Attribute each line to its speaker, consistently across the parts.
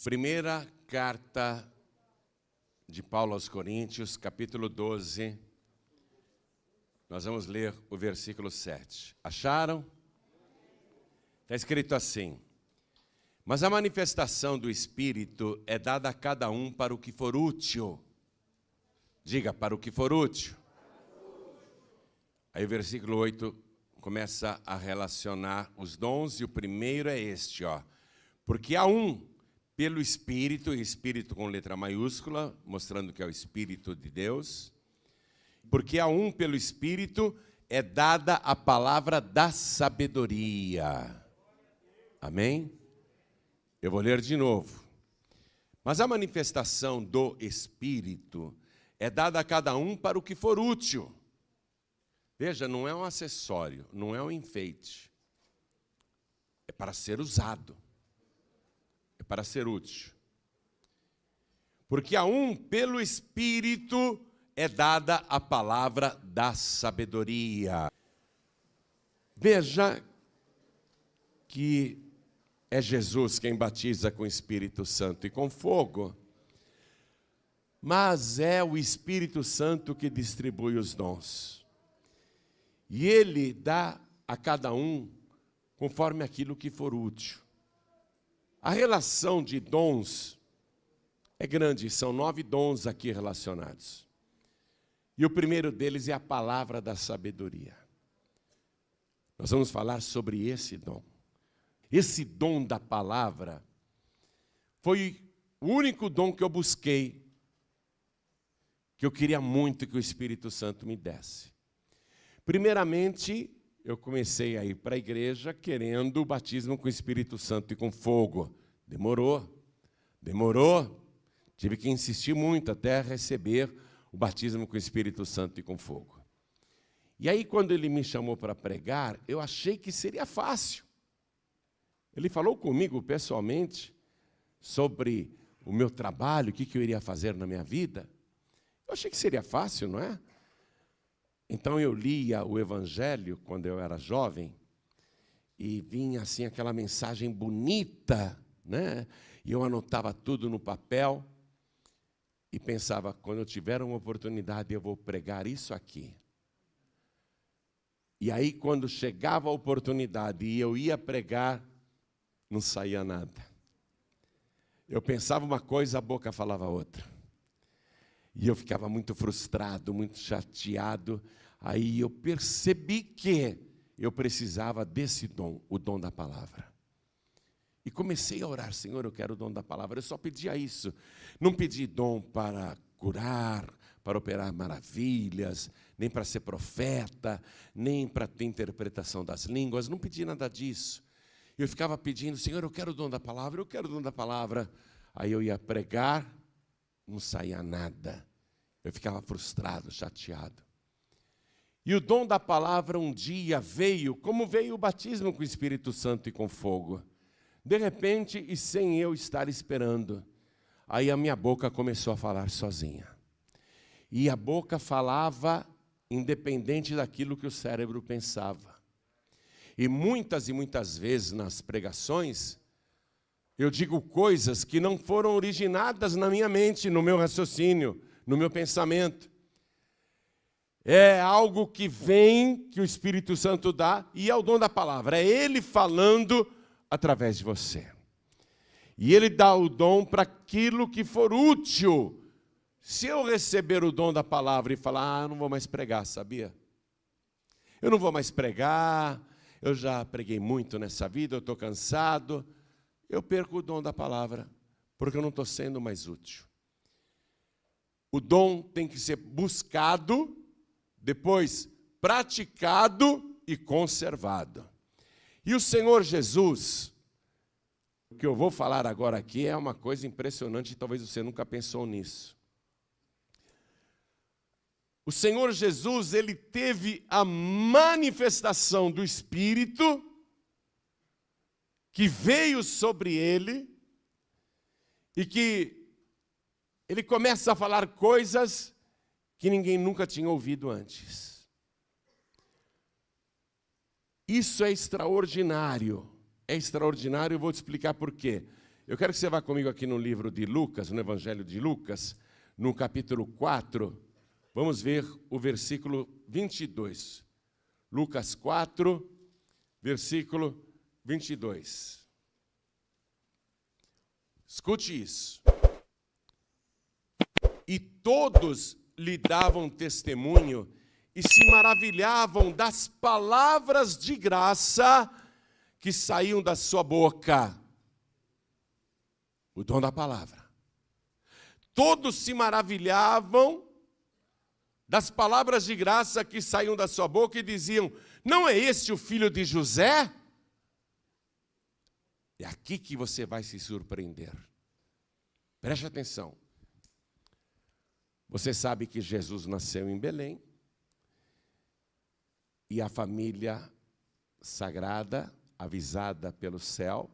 Speaker 1: Primeira carta de Paulo aos Coríntios, capítulo 12. Nós vamos ler o versículo 7. Acharam? Está escrito assim: mas a manifestação do Espírito é dada a cada um para o que for útil. Diga, para o que for útil. Aí o versículo 8 começa a relacionar os dons, e o primeiro é este, ó. Porque há um pelo Espírito, Espírito com letra maiúscula, mostrando que é o Espírito de Deus. Porque há um pelo Espírito é dada a palavra da sabedoria. Amém? Eu vou ler de novo. Mas a manifestação do Espírito é dada a cada um para o que for útil. Veja, não é um acessório, não é um enfeite. É para ser usado. É para ser útil. Porque a um, pelo Espírito, é dada a palavra da sabedoria. Veja que é Jesus quem batiza com o Espírito Santo e com fogo, mas é o Espírito Santo que distribui os dons. E Ele dá a cada um conforme aquilo que for útil. A relação de dons é grande, são 9 dons aqui relacionados. E o primeiro deles é a palavra da sabedoria. Nós vamos falar sobre esse dom. Esse dom da palavra foi o único dom que eu busquei, que eu queria muito que o Espírito Santo me desse. Primeiramente, eu comecei a ir para a igreja querendo o batismo com o Espírito Santo e com fogo. Demorou. Tive que insistir muito até receber o batismo com o Espírito Santo e com fogo. E aí, quando ele me chamou para pregar, eu achei que seria fácil. Ele falou comigo pessoalmente sobre o meu trabalho, o que eu iria fazer na minha vida. Eu achei que seria fácil, não é? Então eu lia o Evangelho quando eu era jovem e vinha assim aquela mensagem bonita, né? E eu anotava tudo no papel e pensava, quando eu tiver uma oportunidade eu vou pregar isso aqui. E aí quando chegava a oportunidade e eu ia pregar, não saía nada. Eu pensava uma coisa, a boca falava outra. E eu ficava muito frustrado, muito chateado. Aí eu percebi que eu precisava desse dom, o dom da palavra. E comecei a orar: Senhor, eu quero o dom da palavra. Eu só pedia isso. Não pedi dom para curar, para operar maravilhas, nem para ser profeta, nem para ter interpretação das línguas. Não pedi nada disso. Eu ficava pedindo: Senhor, eu quero o dom da palavra, eu quero o dom da palavra. Aí eu ia pregar, não saía nada. Eu ficava frustrado, chateado. E o dom da palavra um dia veio, como veio o batismo com o Espírito Santo e com fogo. De repente, e sem eu estar esperando, aí a minha boca começou a falar sozinha. E a boca falava independente daquilo que o cérebro pensava. E muitas vezes nas pregações, eu digo coisas que não foram originadas na minha mente, no meu raciocínio, no meu pensamento. É algo que vem, que o Espírito Santo dá, e é o dom da palavra. É Ele falando através de você. E Ele dá o dom para aquilo que for útil. Se eu receber o dom da palavra e falar: eu não vou mais pregar, sabia? Eu não vou mais pregar, eu já preguei muito nessa vida, eu estou cansado. Eu perco o dom da palavra, porque eu não estou sendo mais útil. O dom tem que ser buscado, depois praticado e conservado. E o Senhor Jesus, o que eu vou falar agora aqui é uma coisa impressionante, talvez você nunca pensou nisso. O Senhor Jesus, Ele teve a manifestação do Espírito que veio sobre Ele e que Ele começa a falar coisas que ninguém nunca tinha ouvido antes. Isso é extraordinário. É extraordinário, eu vou te explicar por quê. Eu quero que você vá comigo aqui no livro de Lucas, no Evangelho de Lucas, no capítulo 4. Vamos ver o versículo 22. Lucas 4, versículo 22. Escute isso. E todos lhe davam testemunho e se maravilhavam das palavras de graça que saíam da sua boca. O dom da palavra. Todos se maravilhavam das palavras de graça que saíam da sua boca e diziam: não é este o filho de José? É aqui que você vai se surpreender. Preste atenção. Você sabe que Jesus nasceu em Belém e a família sagrada, avisada pelo céu,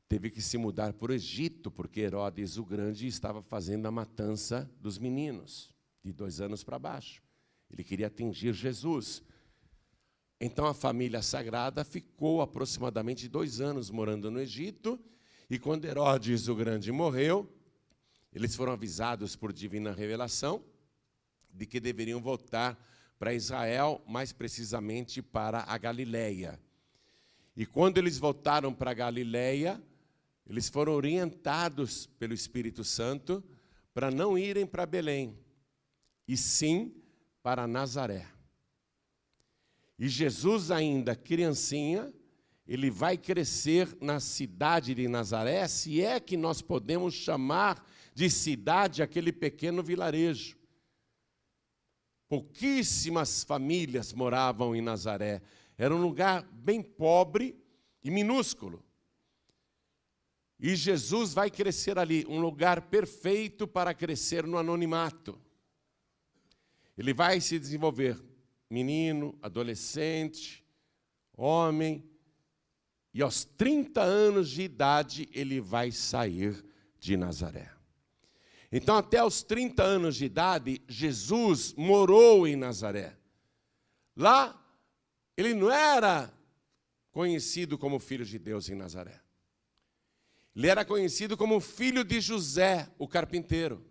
Speaker 1: teve que se mudar para o Egito, porque Herodes o Grande estava fazendo a matança dos meninos, de 2 anos para baixo. Ele queria atingir Jesus. Então a família sagrada ficou aproximadamente 2 anos morando no Egito, e quando Herodes o Grande morreu, eles foram avisados por divina revelação de que deveriam voltar para Israel, mais precisamente para a Galileia. E quando eles voltaram para a Galileia, eles foram orientados pelo Espírito Santo para não irem para Belém, e sim para Nazaré. E Jesus, ainda criancinha, ele vai crescer na cidade de Nazaré, se é que nós podemos chamar de cidade aquele pequeno vilarejo. Pouquíssimas famílias moravam em Nazaré. Era um lugar bem pobre e minúsculo. E Jesus vai crescer ali, um lugar perfeito para crescer no anonimato. Ele vai se desenvolver menino, adolescente, homem, e aos 30 anos de idade ele vai sair de Nazaré. Então, até aos 30 anos de idade, Jesus morou em Nazaré. Lá, ele não era conhecido como filho de Deus em Nazaré. Ele era conhecido como filho de José, o carpinteiro.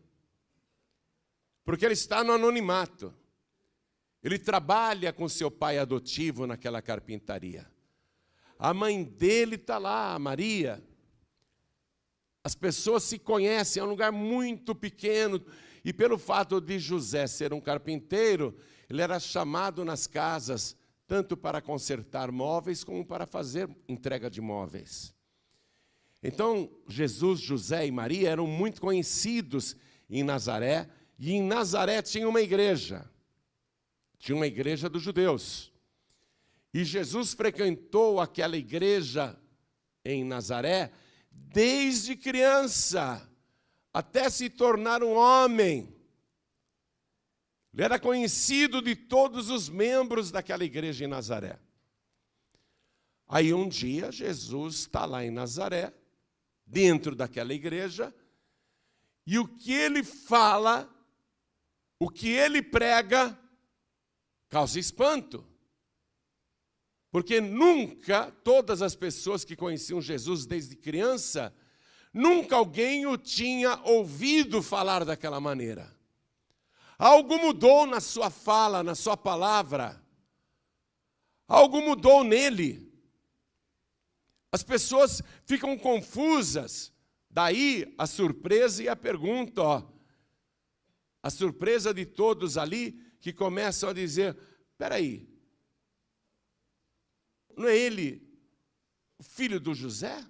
Speaker 1: Porque ele está no anonimato. Ele trabalha com seu pai adotivo naquela carpintaria. A mãe dele está lá, a Maria. As pessoas se conhecem, é um lugar muito pequeno. E pelo fato de José ser um carpinteiro, ele era chamado nas casas, tanto para consertar móveis, como para fazer entrega de móveis. Então, Jesus, José e Maria eram muito conhecidos em Nazaré, e em Nazaré tinha uma igreja. Tinha uma igreja dos judeus. E Jesus frequentou aquela igreja em Nazaré desde criança, até se tornar um homem. Ele era conhecido de todos os membros daquela igreja em Nazaré. Aí um dia Jesus está lá em Nazaré, dentro daquela igreja, e o que ele fala, o que ele prega, causa espanto. Porque nunca, todas as pessoas que conheciam Jesus desde criança, nunca alguém o tinha ouvido falar daquela maneira. Algo mudou na sua fala, na sua palavra. Algo mudou nele. As pessoas ficam confusas. Daí a surpresa e a pergunta, ó. A surpresa de todos ali que começam a dizer: espera aí, não é ele o filho do José?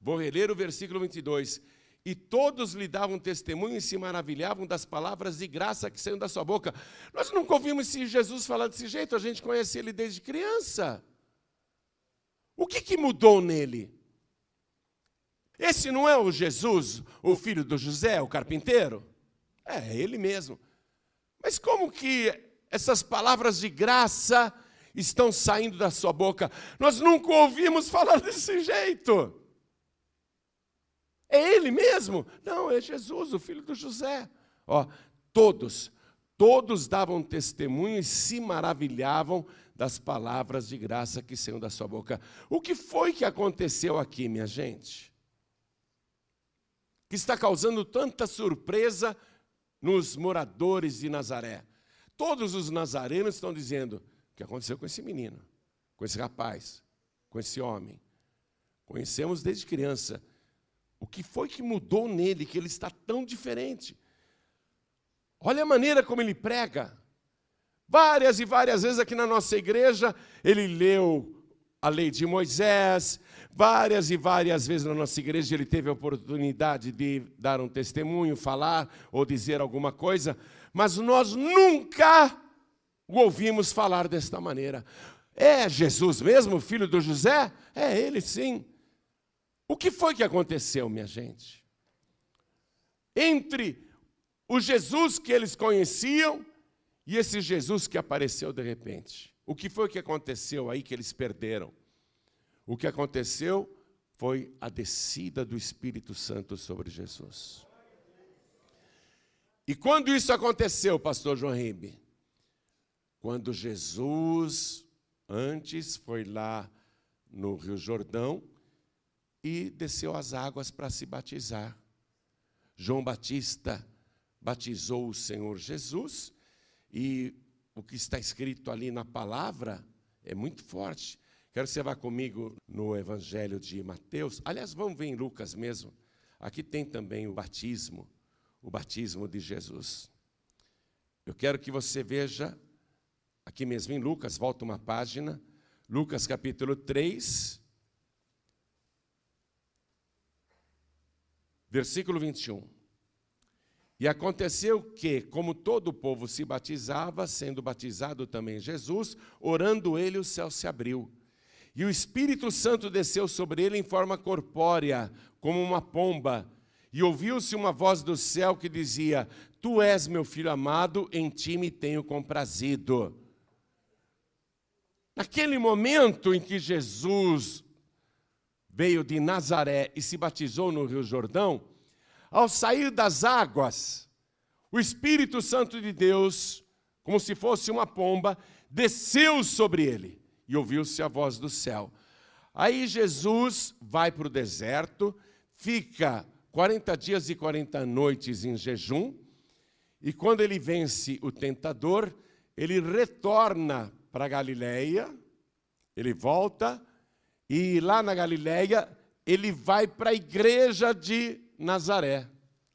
Speaker 1: Vou reler o versículo 22. E todos lhe davam testemunho e se maravilhavam das palavras de graça que saíam da sua boca. Nós nunca ouvimos Jesus falar desse jeito, a gente conhece ele desde criança. O que mudou nele? Esse não é o Jesus, o filho do José, o carpinteiro? É ele mesmo. Mas como que essas palavras de graça estão saindo da sua boca? Nós nunca ouvimos falar desse jeito. É ele mesmo? Não, é Jesus, o filho do José. Ó, todos davam testemunho e se maravilhavam das palavras de graça que saíam da sua boca. O que foi que aconteceu aqui, minha gente? que está causando tanta surpresa nos moradores de Nazaré? Todos os nazarenos estão dizendo: o que aconteceu com esse menino, com esse rapaz, com esse homem? Conhecemos desde criança. O que foi que mudou nele, que ele está tão diferente? Olha a maneira como ele prega. Várias e várias vezes aqui na nossa igreja, ele leu a lei de Moisés. Várias e várias vezes na nossa igreja ele teve a oportunidade de dar um testemunho, falar ou dizer alguma coisa. Mas nós nunca o ouvimos falar desta maneira. É Jesus mesmo, filho do José? É ele, sim. O que foi que aconteceu, minha gente? Entre o Jesus que eles conheciam e esse Jesus que apareceu de repente. O que foi que aconteceu aí que eles perderam? O que aconteceu foi a descida do Espírito Santo sobre Jesus. E quando isso aconteceu, pastor João Ribe? Quando Jesus, antes, foi lá no Rio Jordão e desceu as águas para se batizar. João Batista batizou o Senhor Jesus, e o que está escrito ali na palavra é muito forte. Quero que você vá comigo no Evangelho de Mateus. Aliás, vamos ver em Lucas mesmo. Aqui tem também o batismo de Jesus. Eu quero que você veja, aqui mesmo em Lucas, volta uma página, Lucas capítulo 3, versículo 21. E aconteceu que, como todo o povo se batizava, sendo batizado também Jesus, orando ele, o céu se abriu. E o Espírito Santo desceu sobre ele em forma corpórea, como uma pomba. E ouviu-se uma voz do céu que dizia: Tu és meu filho amado, em ti me tenho comprazido. Naquele momento em que Jesus veio de Nazaré e se batizou no Rio Jordão, ao sair das águas, o Espírito Santo de Deus, como se fosse uma pomba, desceu sobre ele e ouviu-se a voz do céu. Aí Jesus vai para o deserto, fica 40 dias e 40 noites em jejum, e quando ele vence o tentador, ele retorna para a Galileia, ele volta, e lá na Galileia, ele vai para a igreja de Nazaré,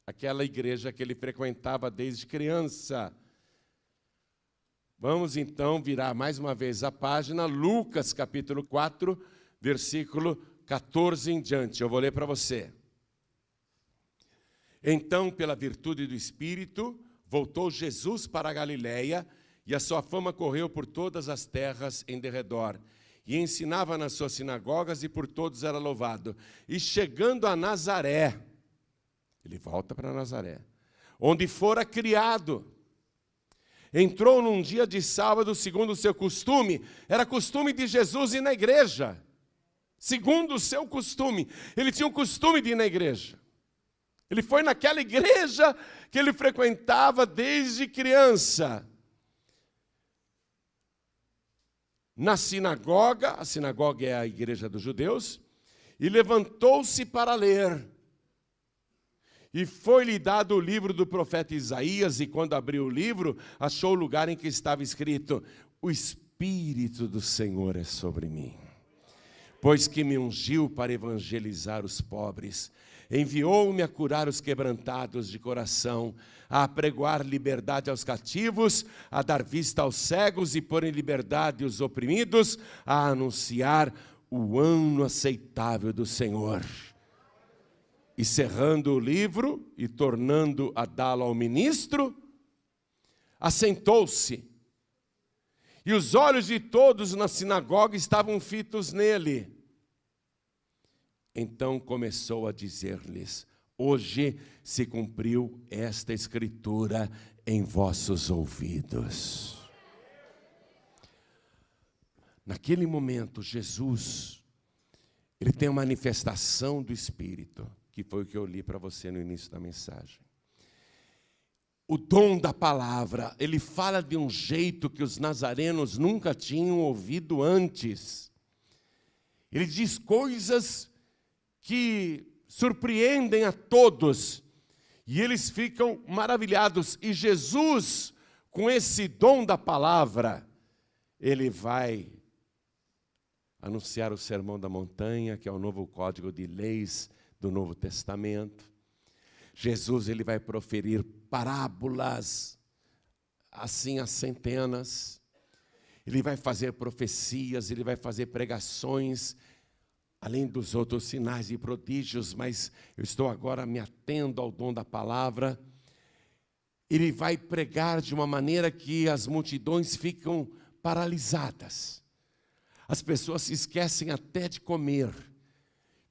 Speaker 1: aquela igreja que ele frequentava desde criança. Vamos então virar mais uma vez a página, Lucas capítulo 4, versículo 14 em diante. Eu vou ler para você. Então, pela virtude do Espírito, voltou Jesus para a Galileia, e a sua fama correu por todas as terras em derredor. E ensinava nas suas sinagogas, e por todos era louvado. E chegando a Nazaré, ele volta para Nazaré, onde fora criado, entrou num dia de sábado, segundo o seu costume. Era costume de Jesus ir na igreja. Segundo o seu costume. Ele tinha o costume de ir na igreja. Ele foi naquela igreja que ele frequentava desde criança. Na sinagoga, a sinagoga é a igreja dos judeus, e levantou-se para ler. E foi-lhe dado o livro do profeta Isaías, e quando abriu o livro, achou o lugar em que estava escrito: O Espírito do Senhor é sobre mim, pois que me ungiu para evangelizar os pobres, enviou-me a curar os quebrantados de coração, a apregoar liberdade aos cativos, a dar vista aos cegos e pôr em liberdade os oprimidos, a anunciar o ano aceitável do Senhor. E cerrando o livro e tornando a dá-lo ao ministro, assentou-se. E os olhos de todos na sinagoga estavam fitos nele. Então começou a dizer-lhes: Hoje se cumpriu esta escritura em vossos ouvidos. Naquele momento, Jesus, ele tem a manifestação do Espírito, que foi o que eu li para você no início da mensagem. O dom da palavra, ele fala de um jeito que os nazarenos nunca tinham ouvido antes. Ele diz coisas que surpreendem a todos. E eles ficam maravilhados. E Jesus, com esse dom da palavra, ele vai anunciar o Sermão da Montanha, que é o novo código de leis do Novo Testamento. Jesus, ele vai proferir parábolas, assim as centenas. Ele vai fazer profecias, ele vai fazer pregações, além dos outros sinais e prodígios, mas eu estou agora me atendo ao dom da palavra. Ele vai pregar de uma maneira que as multidões ficam paralisadas. As pessoas se esquecem até de comer.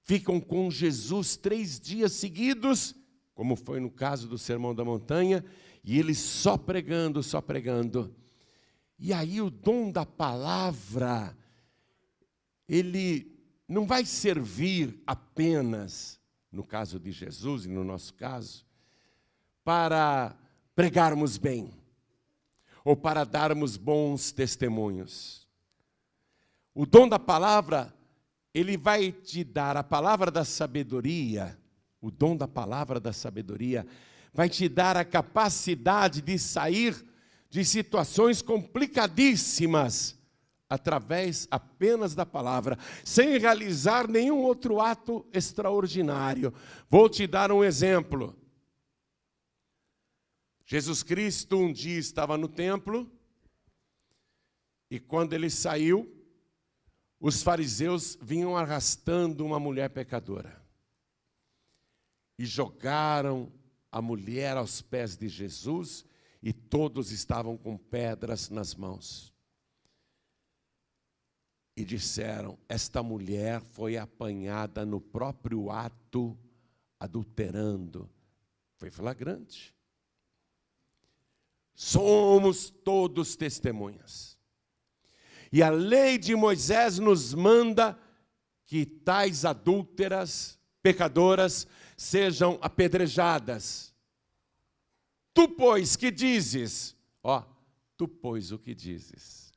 Speaker 1: Ficam com Jesus 3 dias seguidos, como foi no caso do Sermão da Montanha, e ele só pregando, só pregando. E aí o dom da palavra, ele não vai servir apenas, no caso de Jesus e no nosso caso, para pregarmos bem, ou para darmos bons testemunhos. O dom da palavra, ele vai te dar a palavra da sabedoria, o dom da palavra da sabedoria, vai te dar a capacidade de sair de situações complicadíssimas, através apenas da palavra, sem realizar nenhum outro ato extraordinário. Vou te dar um exemplo. Jesus Cristo um dia estava no templo, e quando ele saiu, os fariseus vinham arrastando uma mulher pecadora. E jogaram a mulher aos pés de Jesus, e todos estavam com pedras nas mãos. E disseram, esta mulher foi apanhada no próprio ato, adulterando. Foi flagrante. Somos todos testemunhas. E a lei de Moisés nos manda que tais adúlteras, pecadoras, sejam apedrejadas. Tu, pois, que dizes? Tu, pois, o que dizes?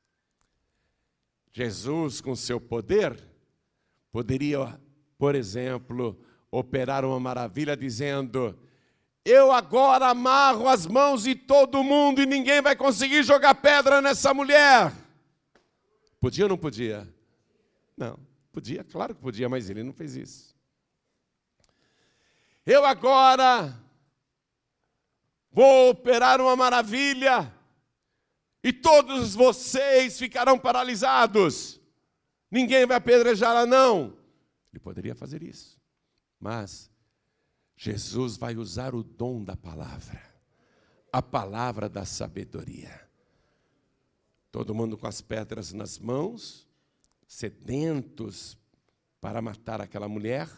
Speaker 1: Jesus, com seu poder, poderia, por exemplo, operar uma maravilha dizendo, eu agora amarro as mãos de todo mundo e ninguém vai conseguir jogar pedra nessa mulher. Podia ou não podia? Não, podia, claro que podia, mas ele não fez isso. Eu agora vou operar uma maravilha e todos vocês ficarão paralisados. Ninguém vai apedrejá-la, não. Ele poderia fazer isso. Mas Jesus vai usar o dom da palavra. A palavra da sabedoria. Todo mundo com as pedras nas mãos, sedentos para matar aquela mulher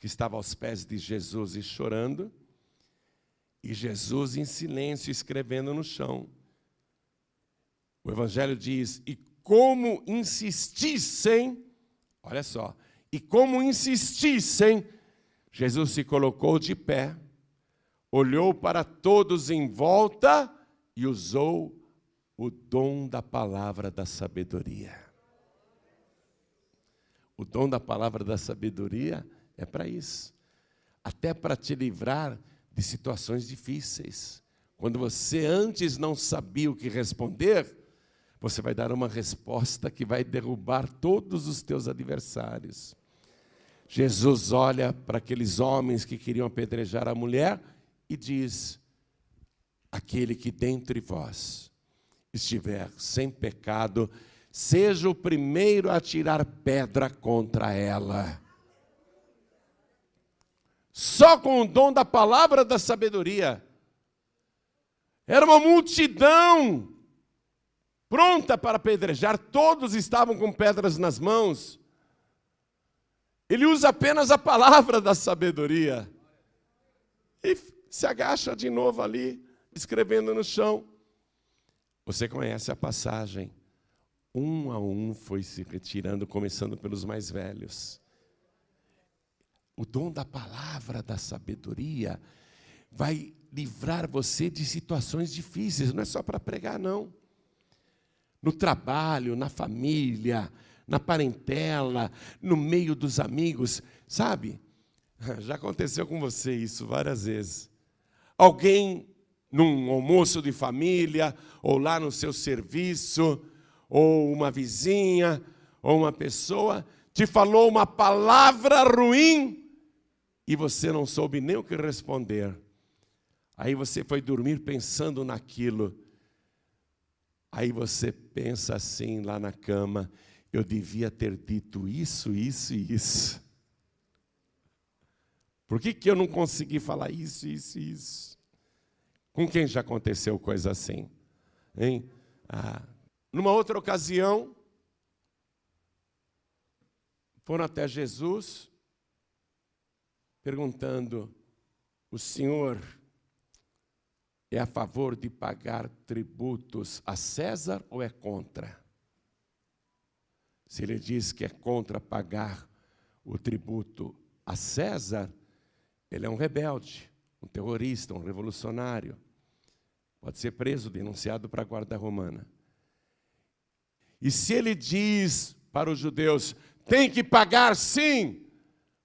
Speaker 1: que estava aos pés de Jesus e chorando. E Jesus em silêncio escrevendo no chão. O Evangelho diz, e como insistissem, olha só, e como insistissem, Jesus se colocou de pé, olhou para todos em volta e usou o dom da palavra da sabedoria. O dom da palavra da sabedoria é para isso, até para te livrar de situações difíceis. Quando você antes não sabia o que responder, você vai dar uma resposta que vai derrubar todos os teus adversários. Jesus olha para aqueles homens que queriam apedrejar a mulher e diz, aquele que dentre vós estiver sem pecado, seja o primeiro a tirar pedra contra ela. Só com o dom da palavra da sabedoria. Era uma multidão pronta para apedrejar, todos estavam com pedras nas mãos. Ele usa apenas a palavra da sabedoria. E se agacha de novo ali, escrevendo no chão. Você conhece a passagem. Um a um foi se retirando, começando pelos mais velhos. O dom da palavra da sabedoria vai livrar você de situações difíceis. Não é só para pregar, não. No trabalho, na família, na parentela, no meio dos amigos, sabe? Já aconteceu com você isso várias vezes. Alguém num almoço de família, ou lá no seu serviço, ou uma vizinha, ou uma pessoa, te falou uma palavra ruim e você não soube nem o que responder. Aí você foi dormir pensando naquilo. Aí você pensa assim lá na cama, eu devia ter dito isso, isso e isso. Por que eu não consegui falar isso, isso e isso? Com quem já aconteceu coisa assim? Hein? Numa outra ocasião, foram até Jesus, perguntando, o senhor é a favor de pagar tributos a César ou é contra? Se ele diz que é contra pagar o tributo a César, ele é um rebelde, um terrorista, um revolucionário. Pode ser preso, denunciado para a guarda romana. E se ele diz para os judeus, tem que pagar sim,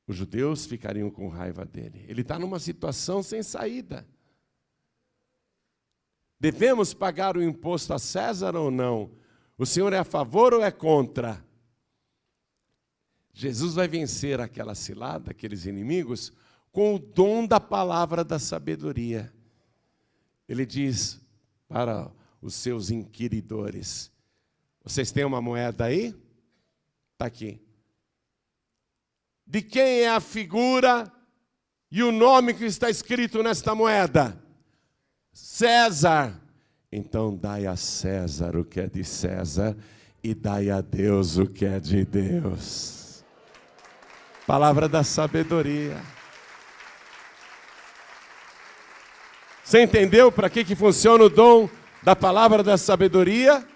Speaker 1: os judeus ficariam com raiva dele. Ele está numa situação sem saída. Devemos pagar o imposto a César ou não? O senhor é a favor ou é contra? Jesus vai vencer aquela cilada, aqueles inimigos, com o dom da palavra da sabedoria. Ele diz para os seus inquiridores, vocês têm uma moeda aí? Está aqui. De quem é a figura e o nome que está escrito nesta moeda? César. Então dai a César o que é de César e dai a Deus o que é de Deus. Palavra da sabedoria. Você entendeu para que funciona o dom da palavra da sabedoria?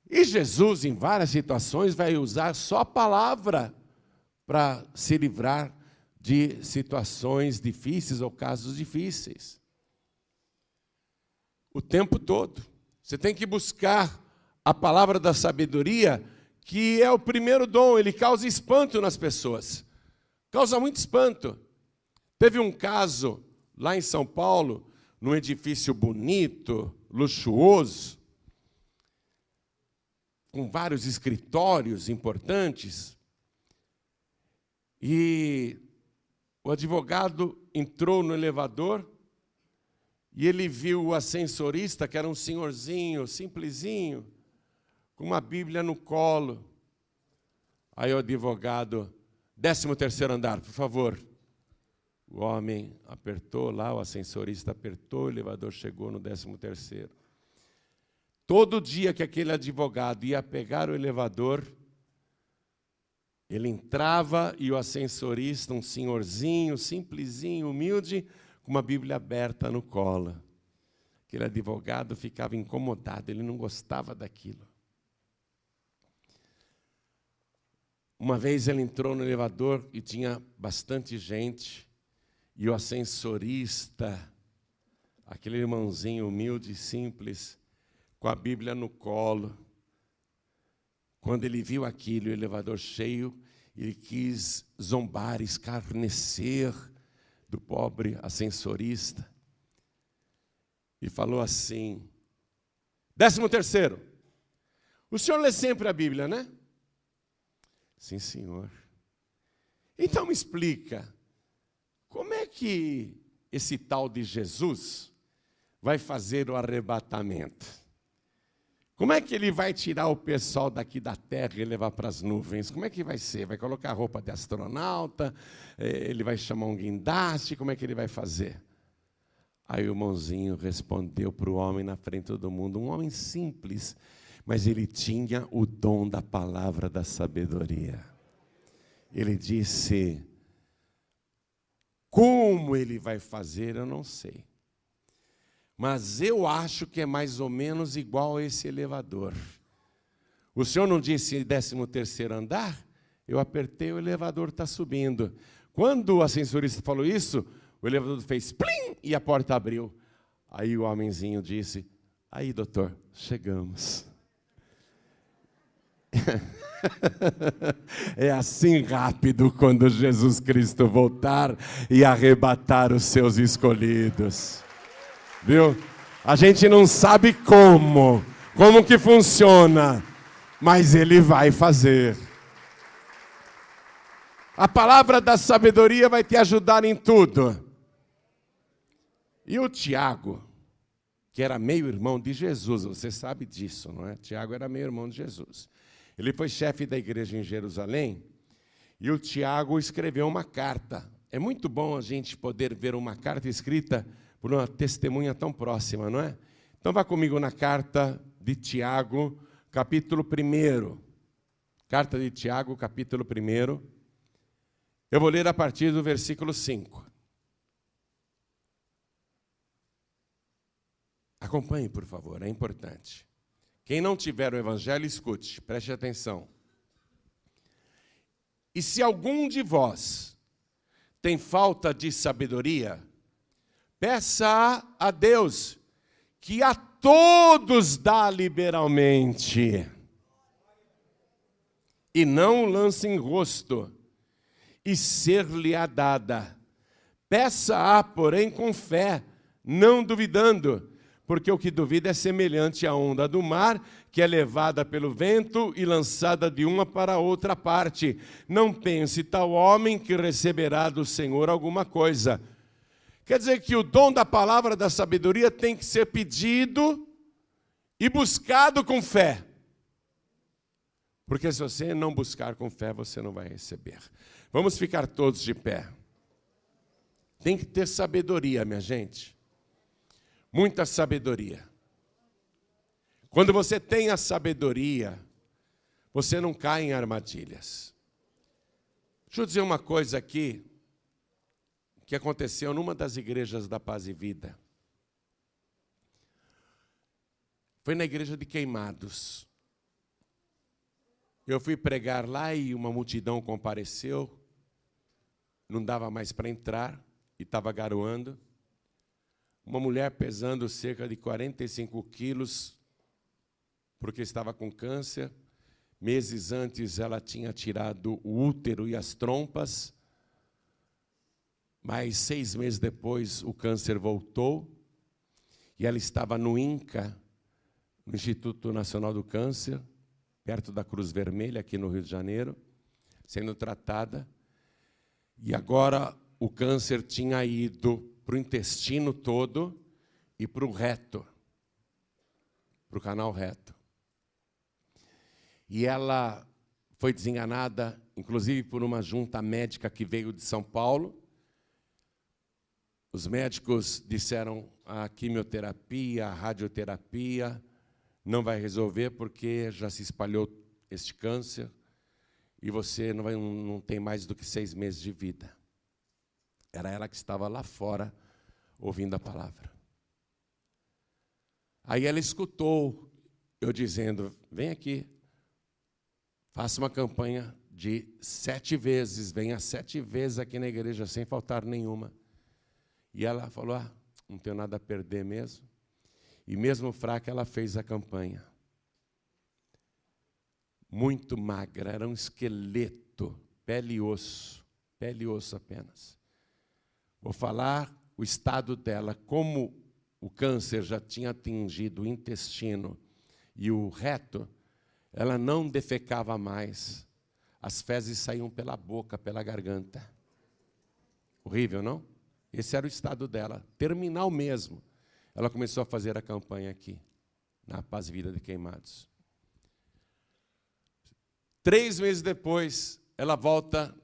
Speaker 1: E Jesus, em várias situações, vai usar só a palavra para se livrar de situações difíceis ou casos difíceis. O tempo todo. Você tem que buscar a palavra da sabedoria, que é o primeiro dom, ele causa espanto nas pessoas. Causa muito espanto. Teve um caso lá em São Paulo, num edifício bonito, luxuoso, com vários escritórios importantes, e o advogado entrou no elevador e ele viu o ascensorista, que era um senhorzinho, simplesinho, com uma Bíblia no colo. Aí o advogado, 13º andar, por favor. O homem apertou lá, o ascensorista apertou, o elevador chegou no 13º. Todo dia que aquele advogado ia pegar o elevador, ele entrava e o ascensorista, um senhorzinho, simplesinho, humilde, com uma Bíblia aberta no colo. Aquele advogado ficava incomodado, ele não gostava daquilo. Uma vez ele entrou no elevador e tinha bastante gente, e o ascensorista, aquele irmãozinho humilde e simples, com a Bíblia no colo, quando ele viu aquilo, o elevador cheio, ele quis zombar, escarnecer do pobre ascensorista, e falou assim, 13º, o senhor lê sempre a Bíblia, né? Sim, senhor. Então me explica, como é que esse tal de Jesus vai fazer o arrebatamento? Como é que ele vai tirar o pessoal daqui da terra e levar para as nuvens? Como é que vai ser? Vai colocar roupa de astronauta? Ele vai chamar um guindaste? Como é que ele vai fazer? Aí o irmãozinho respondeu para o homem na frente de todo mundo, um homem simples, mas ele tinha o dom da palavra da sabedoria. Ele disse, como ele vai fazer, eu não sei. Mas eu acho que é mais ou menos igual a esse elevador. O senhor não disse 13º andar? Eu apertei, o elevador está subindo. Quando o ascensorista falou isso, o elevador fez plim e a porta abriu. Aí o homenzinho disse, aí doutor, chegamos. É assim rápido quando Jesus Cristo voltar e arrebatar os seus escolhidos. Viu? A gente não sabe como que funciona, mas Ele vai fazer. A palavra da sabedoria vai te ajudar em tudo. E o Tiago, que era meio-irmão de Jesus, você sabe disso, não é? Tiago era meio-irmão de Jesus. Ele foi chefe da igreja em Jerusalém, e o Tiago escreveu uma carta. É muito bom a gente poder ver uma carta escrita por uma testemunha tão próxima, não é? Então vá comigo na carta de Tiago, capítulo 1. Carta de Tiago, capítulo 1. Eu vou ler a partir do versículo 5. Acompanhe, por favor, é importante. Quem não tiver o evangelho, escute, preste atenção. E se algum de vós tem falta de sabedoria, peça a Deus, que a todos dá liberalmente, e não lance em rosto, e ser-lhe-á dada. Peça-a, porém, com fé, não duvidando, porque o que duvida é semelhante à onda do mar, que é levada pelo vento e lançada de uma para outra parte. Não pense tal homem que receberá do Senhor alguma coisa. Quer dizer que o dom da palavra da sabedoria tem que ser pedido e buscado com fé. Porque se você não buscar com fé, você não vai receber. Vamos ficar todos de pé. Tem que ter sabedoria, minha gente. Muita sabedoria. Quando você tem a sabedoria, você não cai em armadilhas. Deixa eu dizer uma coisa aqui, que aconteceu numa das igrejas da Paz e Vida. Foi na igreja de Queimados. Eu fui pregar lá e uma multidão compareceu. Não dava mais para entrar e estava garoando. Uma mulher pesando cerca de 45 quilos, porque estava com câncer. Meses antes ela tinha tirado o útero e as trompas, mas 6 meses depois o câncer voltou, e ela estava no INCA, no Instituto Nacional do Câncer, perto da Cruz Vermelha, aqui no Rio de Janeiro, sendo tratada, e agora o câncer tinha ido para o intestino todo e para o reto, para o canal reto. E ela foi desenganada, inclusive por uma junta médica que veio de São Paulo. Os médicos disseram: a quimioterapia, a radioterapia não vai resolver porque já se espalhou este câncer e você não tem mais do que 6 meses de vida. Era ela que estava lá fora, ouvindo a palavra. Aí ela escutou eu dizendo: vem aqui, faça uma campanha de 7 vezes, venha 7 vezes aqui na igreja, sem faltar nenhuma. E ela falou: não tenho nada a perder mesmo. E mesmo fraca, ela fez a campanha. Muito magra, era um esqueleto, pele e osso apenas. Vou falar o estado dela, como o câncer já tinha atingido o intestino e o reto, ela não defecava mais. As fezes saíam pela boca, pela garganta. Horrível, não? Esse era o estado dela, terminal mesmo. Ela começou a fazer a campanha aqui, na Paz e Vida de Queimados. 3 meses depois, ela volta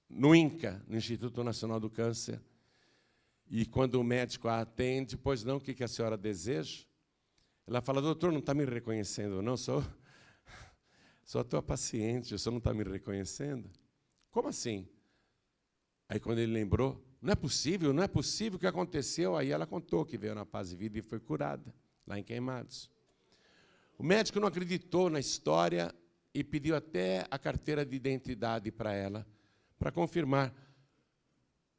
Speaker 1: no INCA, no Instituto Nacional do Câncer, e quando o médico a atende: pois não, o que a senhora deseja? Ela fala: doutor, não está me reconhecendo? Não, sou a tua paciente, o senhor não está me reconhecendo? Como assim? Aí quando ele lembrou: não é possível o que aconteceu. Aí ela contou que veio na Paz e Vida e foi curada, lá em Queimados. O médico não acreditou na história e pediu até a carteira de identidade para ela, para confirmar.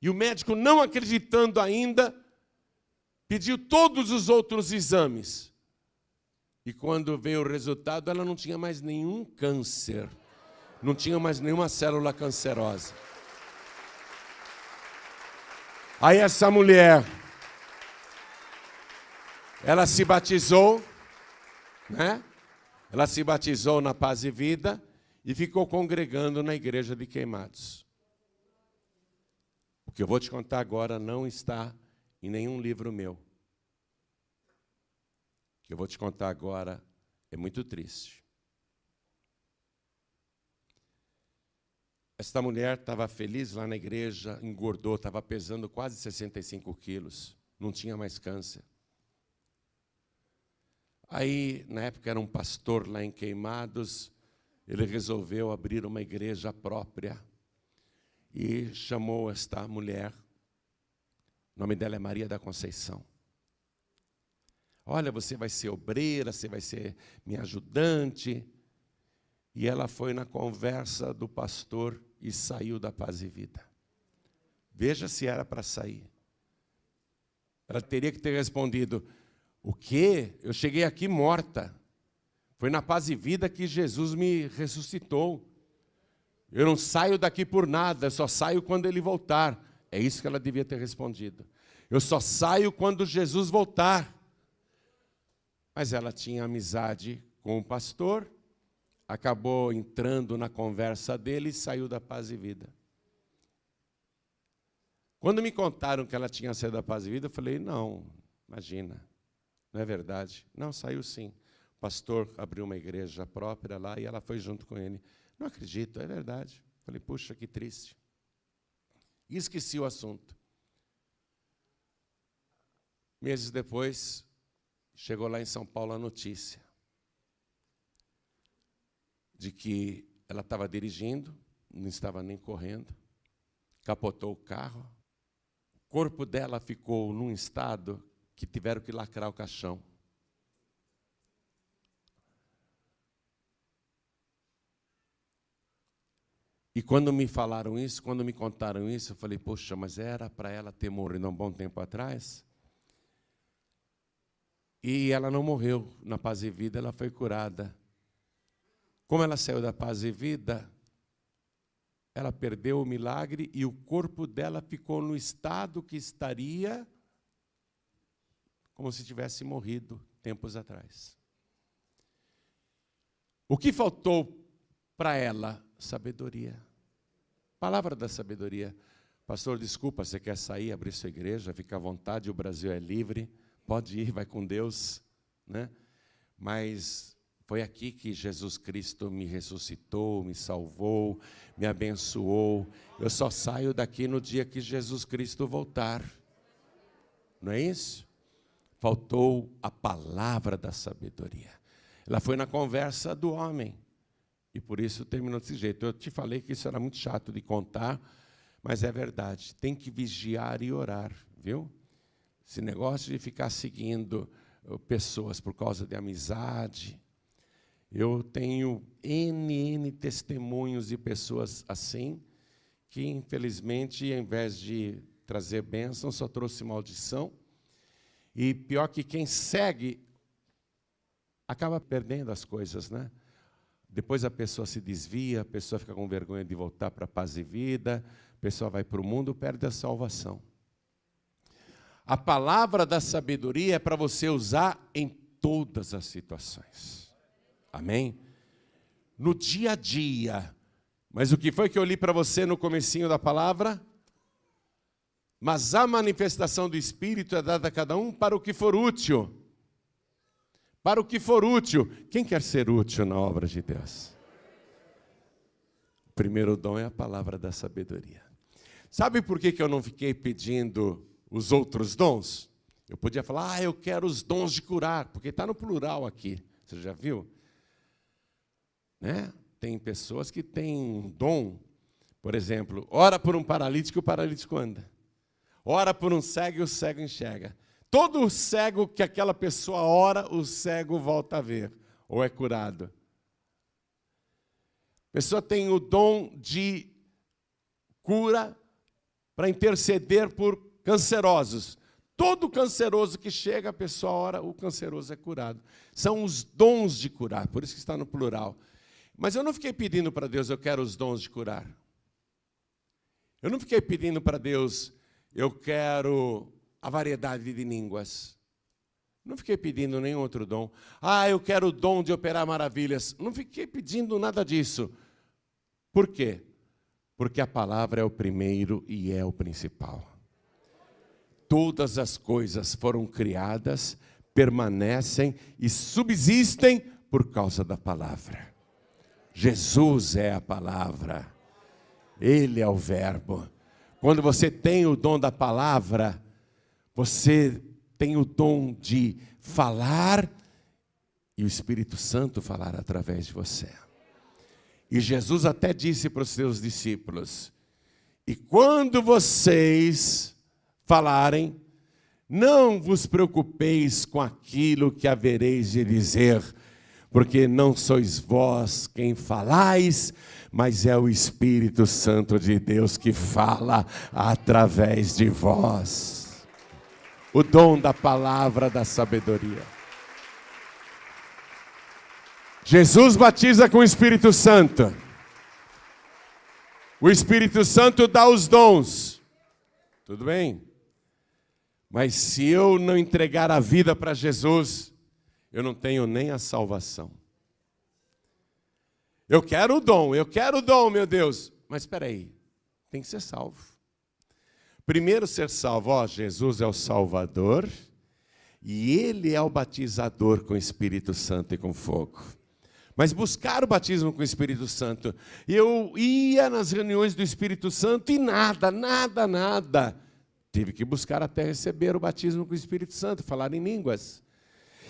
Speaker 1: E o médico, não acreditando ainda, pediu todos os outros exames. E quando veio o resultado, ela não tinha mais nenhum câncer. Não tinha mais nenhuma célula cancerosa. Aí essa mulher, ela se batizou, né? Ela se batizou na Paz e Vida e ficou congregando na igreja de Queimados. O que eu vou te contar agora não está em nenhum livro meu. O que eu vou te contar agora é muito triste. Esta mulher estava feliz lá na igreja, engordou, estava pesando quase 65 quilos, não tinha mais câncer. Aí, na época, era um pastor lá em Queimados, ele resolveu abrir uma igreja própria e chamou esta mulher, o nome dela é Maria da Conceição. Olha, você vai ser obreira, você vai ser minha ajudante. E ela foi na conversa do pastor e saiu da Paz e Vida. Veja se era para sair. Ela teria que ter respondido: o quê? Eu cheguei aqui morta. Foi na Paz e Vida que Jesus me ressuscitou. Eu não saio daqui por nada, eu só saio quando Ele voltar. É isso que ela devia ter respondido. Eu só saio quando Jesus voltar. Mas ela tinha amizade com o pastor, acabou entrando na conversa dele e saiu da Paz e Vida. Quando me contaram que ela tinha saído da Paz e Vida, eu falei: não, imagina, não é verdade. Não, saiu sim. O pastor abriu uma igreja própria lá e ela foi junto com ele. Não acredito, é verdade. Falei: puxa, que triste. E esqueci o assunto. Meses depois, chegou lá em São Paulo a notícia de que ela estava dirigindo, não estava nem correndo, capotou o carro, o corpo dela ficou num estado que tiveram que lacrar o caixão. E quando me falaram isso, quando me contaram isso, eu falei: poxa, mas era para ela ter morrido há um bom tempo atrás? E ela não morreu na Paz e Vida, ela foi curada. Como ela saiu da Paz e Vida, ela perdeu o milagre e o corpo dela ficou no estado que estaria como se tivesse morrido tempos atrás. O que faltou para ela? Sabedoria. Palavra da sabedoria. Pastor, desculpa, você quer sair, abrir sua igreja, fica à vontade, o Brasil é livre. Pode ir, vai com Deus, né? Mas foi aqui que Jesus Cristo me ressuscitou, me salvou, me abençoou. Eu só saio daqui no dia que Jesus Cristo voltar. Não é isso? Faltou a palavra da sabedoria. Ela foi na conversa do homem. E por isso terminou desse jeito. Eu te falei que isso era muito chato de contar, mas é verdade. Tem que vigiar e orar, viu? Esse negócio de ficar seguindo pessoas por causa de amizade. Eu tenho N testemunhos de pessoas assim, que infelizmente, ao invés de trazer bênção, só trouxe maldição. E pior que quem segue, acaba perdendo as coisas, né? Depois a pessoa se desvia, a pessoa fica com vergonha de voltar para a Paz e Vida, a pessoa vai para o mundo, perde a salvação. A palavra da sabedoria é para você usar em todas as situações. Amém? No dia a dia. Mas o que foi que eu li para você no comecinho da palavra? Mas a manifestação do Espírito é dada a cada um para o que for útil. Para o que for útil. Quem quer ser útil na obra de Deus? O primeiro dom é a palavra da sabedoria. Sabe por que eu não fiquei pedindo os outros dons? Eu podia falar: eu quero os dons de curar, porque está no plural aqui. Você já viu? Né? Tem pessoas que têm um dom, por exemplo, ora por um paralítico, o paralítico anda. Ora por um cego e o cego enxerga. Todo cego que aquela pessoa ora, o cego volta a ver, ou é curado. A pessoa tem o dom de cura para interceder por cancerosos. Todo canceroso que chega, a pessoa ora, o canceroso é curado. São os dons de curar, por isso que está no plural. Mas eu não fiquei pedindo para Deus, eu quero os dons de curar. Eu não fiquei pedindo para Deus, eu quero a variedade de línguas. Não fiquei pedindo nenhum outro dom. Eu quero o dom de operar maravilhas. Não fiquei pedindo nada disso. Por quê? Porque a palavra é o primeiro e é o principal. Todas as coisas foram criadas, permanecem e subsistem por causa da palavra. Jesus é a palavra. Ele é o verbo. Quando você tem o dom da palavra, você tem o dom de falar e o Espírito Santo falar através de você. E Jesus até disse para os seus discípulos: e quando vocês falarem, não vos preocupeis com aquilo que havereis de dizer, porque não sois vós quem falais, mas é o Espírito Santo de Deus que fala através de vós. O dom da palavra da sabedoria. Jesus batiza com o Espírito Santo. O Espírito Santo dá os dons. Tudo bem? Mas se eu não entregar a vida para Jesus, eu não tenho nem a salvação. Eu quero o dom, meu Deus. Mas espera aí, tem que ser salvo. Primeiro ser salvo, Jesus é o Salvador e Ele é o batizador com o Espírito Santo e com fogo. Mas buscar o batismo com o Espírito Santo, eu ia nas reuniões do Espírito Santo e nada. Tive que buscar até receber o batismo com o Espírito Santo, falar em línguas.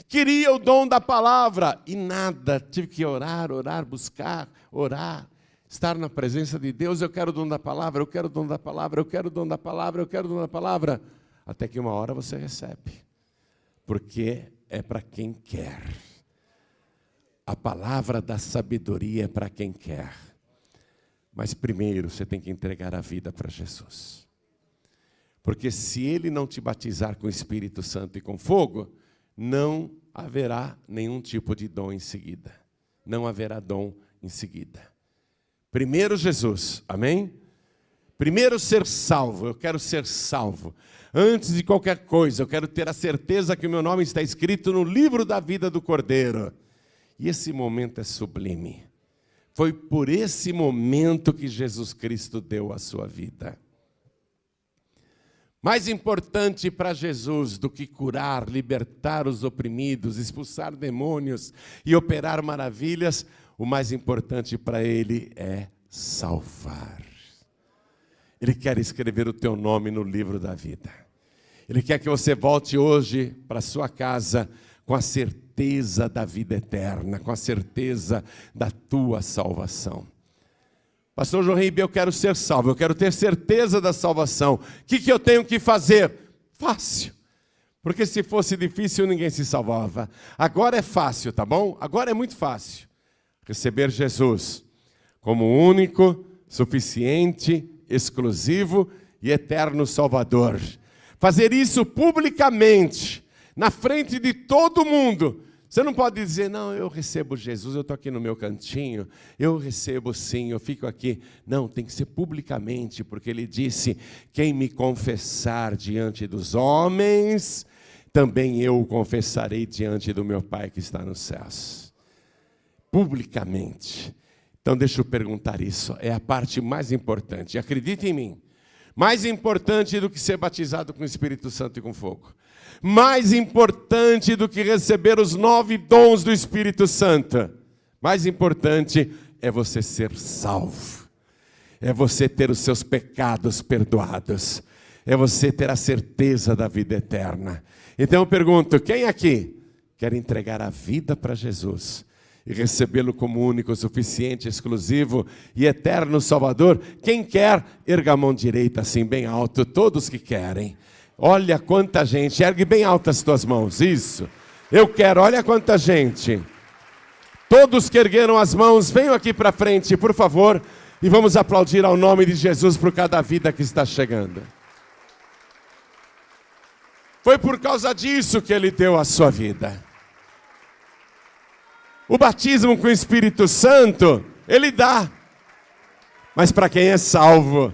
Speaker 1: Queria o dom da palavra e nada. Tive que orar, buscar, orar, estar na presença de Deus. Eu quero o dom da palavra, eu quero o dom da palavra, eu quero o dom da palavra, eu quero o dom da palavra. Até que uma hora você recebe. Porque é para quem quer. A palavra da sabedoria é para quem quer. Mas primeiro você tem que entregar a vida para Jesus. Porque se Ele não te batizar com o Espírito Santo e com fogo, não haverá nenhum tipo de dom em seguida. Não haverá dom em seguida. Primeiro Jesus, amém? Primeiro ser salvo, eu quero ser salvo. Antes de qualquer coisa, eu quero ter a certeza que o meu nome está escrito no livro da vida do Cordeiro. E esse momento é sublime. Foi por esse momento que Jesus Cristo deu a sua vida. Mais importante para Jesus do que curar, libertar os oprimidos, expulsar demônios e operar maravilhas, o mais importante para Ele é salvar. Ele quer escrever o teu nome no livro da vida. Ele quer que você volte hoje para a sua casa com a certeza da vida eterna, com a certeza da tua salvação. Pastor João Ribeiro, eu quero ser salvo, eu quero ter certeza da salvação. O que eu tenho que fazer? Fácil. Porque se fosse difícil, ninguém se salvava. Agora é fácil, tá bom? Agora é muito fácil. Receber Jesus como único, suficiente, exclusivo e eterno Salvador. Fazer isso publicamente, na frente de todo mundo. Você não pode dizer, não, eu recebo Jesus, eu estou aqui no meu cantinho, eu recebo sim, eu fico aqui. Não, tem que ser publicamente, porque Ele disse, quem me confessar diante dos homens, também eu o confessarei diante do meu Pai que está nos céus. Publicamente. Então deixa eu perguntar isso, é a parte mais importante, acredite em mim. Mais importante do que ser batizado com o Espírito Santo e com fogo. Mais importante do que receber os 9 dons do Espírito Santo. Mais importante é você ser salvo. É você ter os seus pecados perdoados. É você ter a certeza da vida eterna. Então eu pergunto, quem aqui quer entregar a vida para Jesus e recebê-lo como único, suficiente, exclusivo e eterno Salvador? Quem quer, erga a mão direita assim bem alto, todos que querem. Olha quanta gente, ergue bem altas as tuas mãos, isso. Eu quero, olha quanta gente. Todos que ergueram as mãos, venham aqui para frente, por favor, e vamos aplaudir ao nome de Jesus por cada vida que está chegando. Foi por causa disso que Ele deu a sua vida. O batismo com o Espírito Santo, Ele dá. Mas para quem é salvo.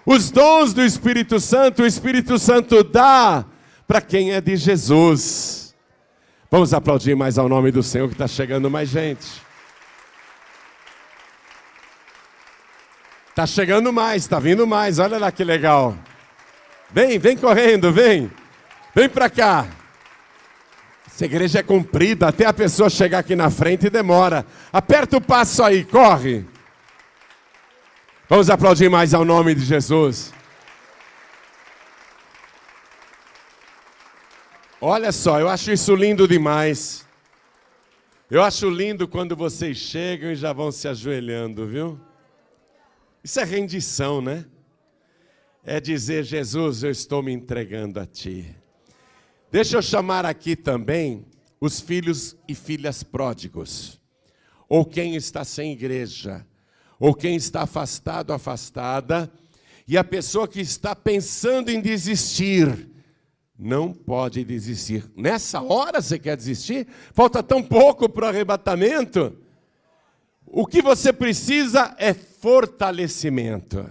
Speaker 1: Os dons do Espírito Santo, o Espírito Santo dá para quem é de Jesus. Vamos aplaudir mais ao nome do Senhor, que está chegando mais gente. Está chegando mais, está vindo mais, olha lá que legal. Vem correndo, vem para cá. Essa igreja é comprida, até a pessoa chegar aqui na frente demora. Aperta o passo aí, corre. Vamos aplaudir mais ao nome de Jesus. Olha só, eu acho isso lindo demais. Eu acho lindo quando vocês chegam e já vão se ajoelhando, viu? Isso é rendição, né? É dizer, Jesus, eu estou me entregando a Ti. Deixa eu chamar aqui também os filhos e filhas pródigos. Ou quem está sem igreja. Ou quem está afastado, afastada. E a pessoa que está pensando em desistir. Não pode desistir. Nessa hora você quer desistir? Falta tão pouco para o arrebatamento. O que você precisa é fortalecimento.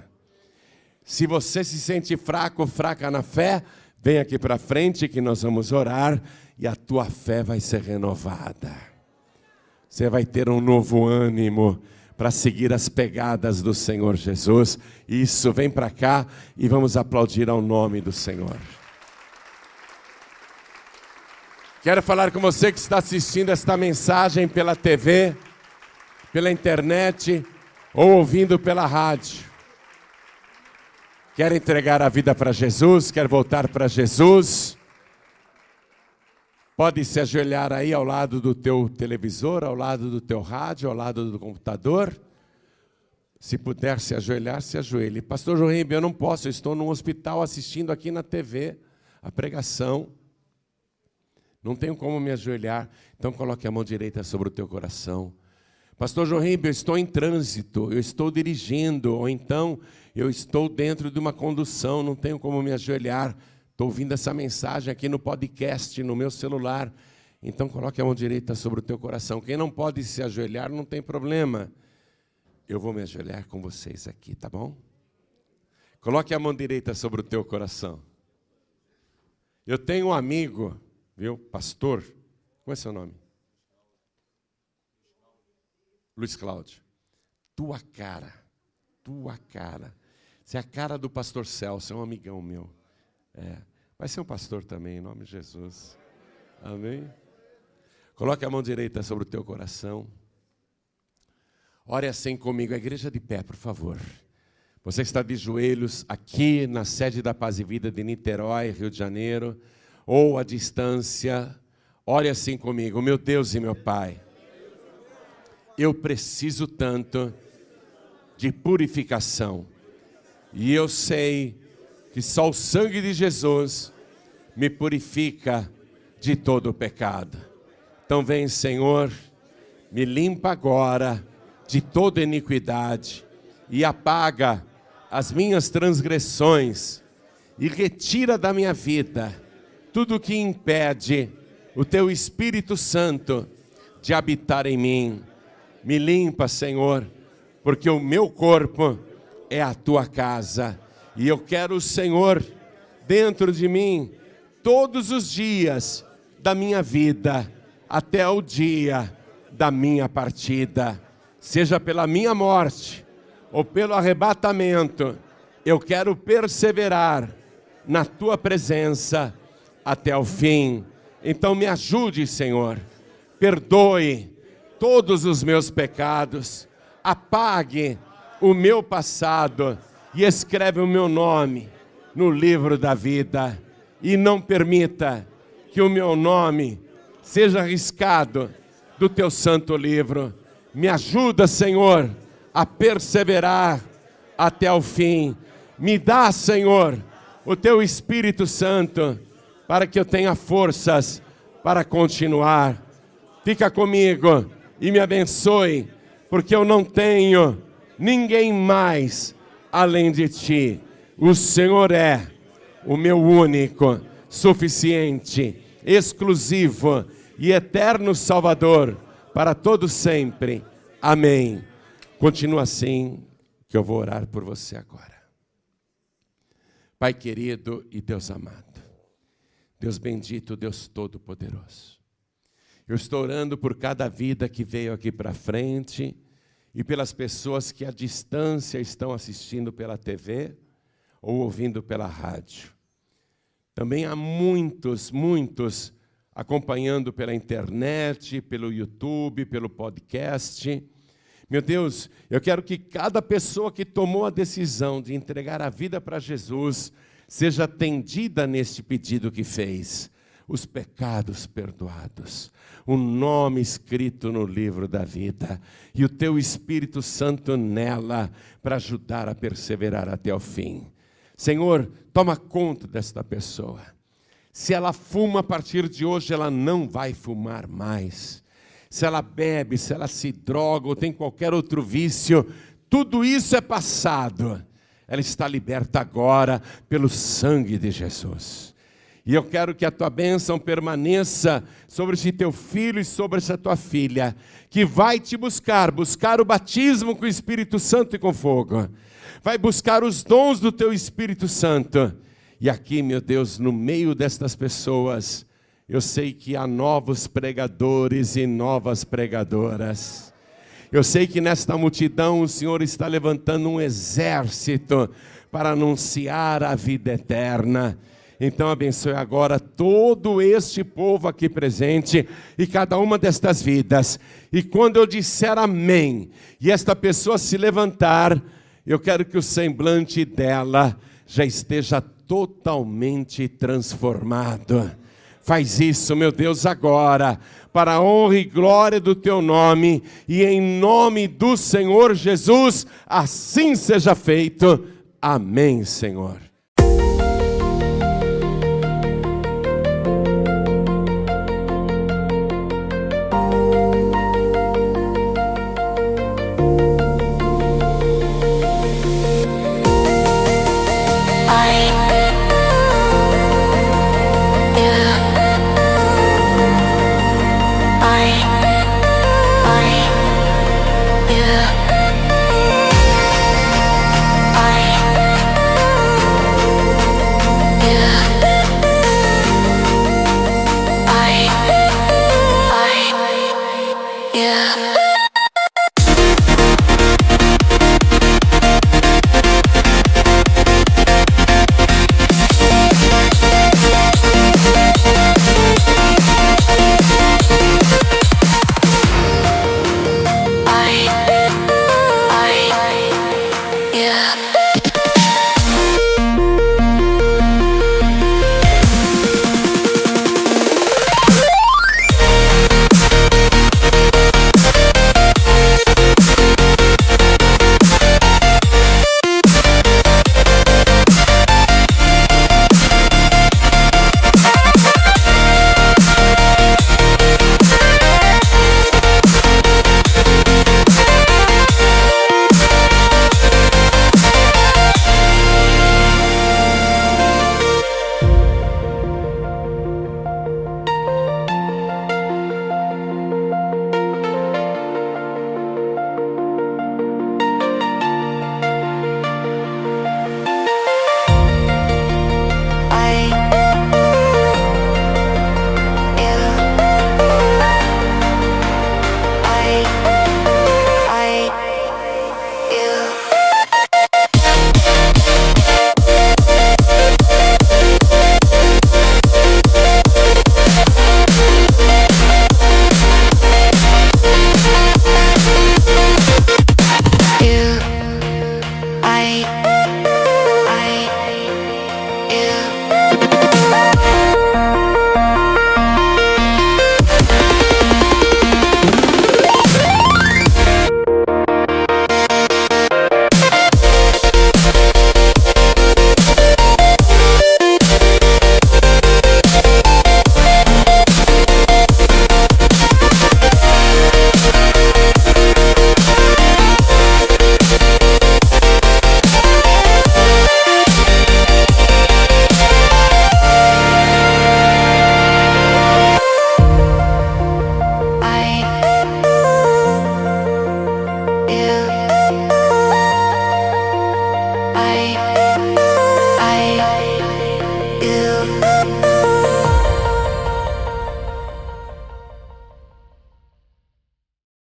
Speaker 1: Se você se sente fraco, fraca na fé, vem aqui para frente que nós vamos orar e a tua fé vai ser renovada. Você vai ter um novo ânimo para seguir as pegadas do Senhor Jesus. Isso, vem para cá e vamos aplaudir ao nome do Senhor. Quero falar com você que está assistindo esta mensagem pela TV, pela internet ou ouvindo pela rádio. Quer entregar a vida para Jesus? Quer voltar para Jesus? Pode se ajoelhar aí ao lado do teu televisor, ao lado do teu rádio, ao lado do computador. Se puder se ajoelhar, se ajoelhe. Pastor Jorim, eu não posso, eu estou num hospital assistindo aqui na TV a pregação. Não tenho como me ajoelhar, então coloque a mão direita sobre o teu coração. Pastor Jorim, eu estou em trânsito, eu estou dirigindo, ou então eu estou dentro de uma condução, não tenho como me ajoelhar. Estou ouvindo essa mensagem aqui no podcast, no meu celular. Então coloque a mão direita sobre o teu coração. Quem não pode se ajoelhar, não tem problema. Eu vou me ajoelhar com vocês aqui, tá bom? Coloque a mão direita sobre o teu coração. Eu tenho um amigo, viu, pastor, qual é seu nome? Luiz Cláudio. Tua cara. Você é a cara do pastor Celso, é um amigão meu. Vai ser um pastor também, em nome de Jesus. Amém? Coloque a mão direita sobre o teu coração. Ore assim comigo, a igreja de pé, por favor. Você que está de joelhos aqui na sede da Paz e Vida de Niterói, Rio de Janeiro, ou à distância, ore assim comigo, meu Deus e meu Pai. Eu preciso tanto de purificação. E eu sei que só o sangue de Jesus me purifica de todo o pecado. Então vem, Senhor, me limpa agora de toda iniquidade e apaga as minhas transgressões e retira da minha vida tudo que impede o Teu Espírito Santo de habitar em mim. Me limpa, Senhor, porque o meu corpo é a Tua casa. E eu quero o Senhor dentro de mim todos os dias da minha vida, até o dia da minha partida. Seja pela minha morte ou pelo arrebatamento, eu quero perseverar na Tua presença até o fim. Então me ajude, Senhor. Perdoe todos os meus pecados, apague o meu passado e escreve o meu nome no livro da vida. E não permita que o meu nome seja riscado do Teu santo livro. Me ajuda, Senhor, a perseverar até o fim. Me dá, Senhor, o Teu Espírito Santo, para que eu tenha forças para continuar. Fica comigo e me abençoe, porque eu não tenho ninguém mais além de Ti. O Senhor é o meu único, suficiente, exclusivo e eterno Salvador, para todos sempre. Amém. Continua assim, que eu vou orar por você agora. Pai querido e Deus amado, Deus bendito, Deus todo-poderoso, eu estou orando por cada vida que veio aqui para frente e pelas pessoas que à distância estão assistindo pela TV ou ouvindo pela rádio. Também há muitos acompanhando pela internet, pelo YouTube, pelo podcast. Meu Deus, eu quero que cada pessoa que tomou a decisão de entregar a vida para Jesus seja atendida neste pedido que fez. Os pecados perdoados, o nome escrito no livro da vida e o teu Espírito Santo nela para ajudar a perseverar até o fim. Senhor, toma conta desta pessoa. Se ela fuma a partir de hoje, ela não vai fumar mais. Se ela bebe, se ela se droga ou tem qualquer outro vício, tudo isso é passado. Ela está liberta agora pelo sangue de Jesus. E eu quero que a tua bênção permaneça sobre esse teu filho e sobre essa tua filha, que vai te buscar o batismo com o Espírito Santo e com fogo. Vai buscar os dons do teu Espírito Santo. E aqui, meu Deus, no meio destas pessoas, eu sei que há novos pregadores e novas pregadoras. Eu sei que nesta multidão o Senhor está levantando um exército para anunciar a vida eterna. Então abençoe agora todo este povo aqui presente e cada uma destas vidas. E quando eu disser amém, e esta pessoa se levantar, eu quero que o semblante dela já esteja totalmente transformado. Faz isso, meu Deus, agora, para a honra e glória do teu nome, e em nome do Senhor Jesus, assim seja feito. Amém, Senhor.
Speaker 2: Yeah.